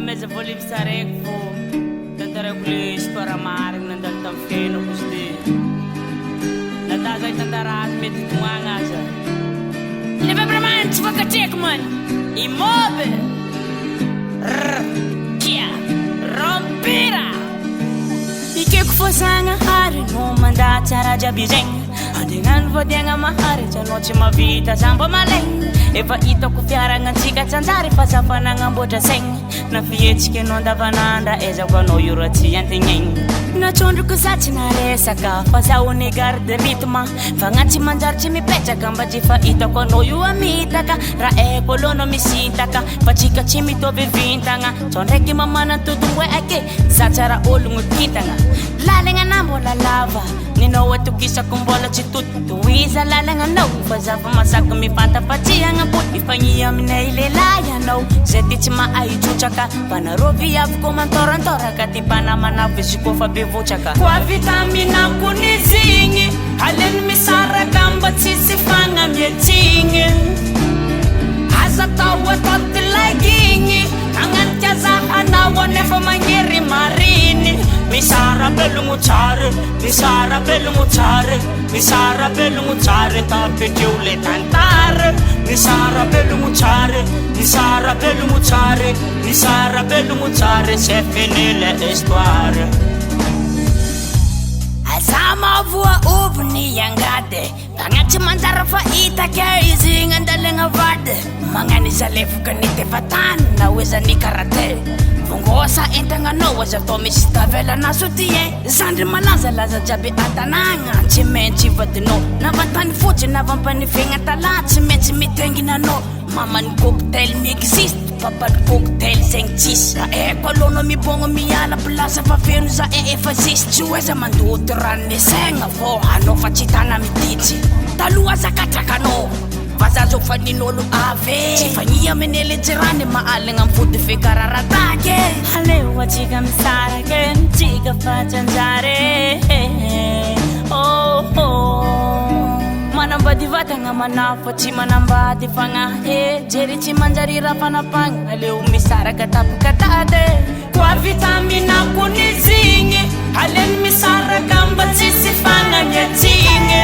meza volim sareko fô tantarako le histoire marigny nandalo tamin'ny fiainako izy ty natà zay tantara azy mety tognagna aza le vraiment tsy voakatreko man immobile kia rompira ikeko fô zagnahary no mandatsy araha jiaby zegny andegnano voadiagna mahary tsy anao tsy mavita zambo malegny efa hitako fiaragnantsika tsanjary fa zafanagnaamboatra saigny na fihetsika anao andavanandra ezako anao io raha tsy antegnegny natrondroko za tsy naresaka fa zahone garde rythme fagnatsy manjary tsy mipetraka mba tsy fa hitako anao io amitaka raha eko aloha misintaka fa tsika tsy mitovy vintagna tsao ndraiky mamana todomboe ake za tsara ologno kitagna lalagna na mbola lava ninao atokisako mbola tsy totoiza lalagna anao fa za fa masaka mifantafatsiagna bo ifagnia aminay lehilahy anao zay ty tsy mahay trotraka fa narô viaviko mantorantoraka ty mpanamanavo izy kofa be votraka koa vitaminako nizigny aleny misaraka mba tsisy fagnamietsigny aza tao atao ty lagigny agnanika zahanao anefa magnery mariny misara belogno tsara misara belogno tsara misara belogno tsara tapekeo le tantara misara belogno tsara misara belogno tsara misara belogno tsara c'est fini la histoire azamavoa ovony angady agnaty manjara fa hitaka izy gnandalagna vady magnano izy alefoka nitefatany na hoe zany karate vongosa entagnanao aza atao misy tavelana sotie zandry malaza laza jiaby atanagna tsy maintsy vadinao navatany fotsy navampanifegna talà tsy maintsy mitenginanao mamany cocktail miexiste papany cocktail zegny tsisy raha eko alohanao mibogno miala plasa fa feno za efa zisy tsy oeza mandoto ranony saigna fô anao fa tsy tana mititsy taloha zakatrakanao fa za zao fa nin'olo ave tsy fagnia menele jirany maalagna mifody fekararataky aleo atsika misarake tsika fa tsanjare manambady vatagna manafo tsy manambady fagnahe jery tsy manjary raha fanapagna aleo misaraka tapokatady koa vitaminako nizigny aleny misaraka mba tsisy fagnamiatsigny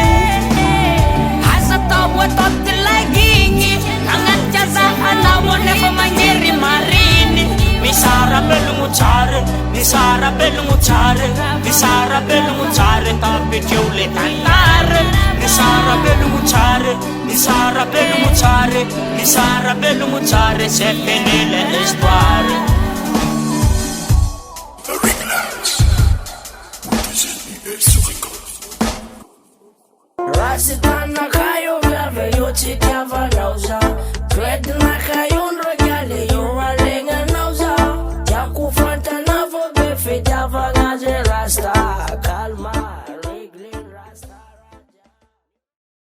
aza tao atao ty lagigny agnatika zahanao anefa magnery mariny misara belogno tsara misara belogno tsara misara belogno tsara tapekeo le tantara misara belogno tsara misara belogno tsara misara belogno tsara c'est fini la histoire Rasitana kayo verve yo chitiava lauza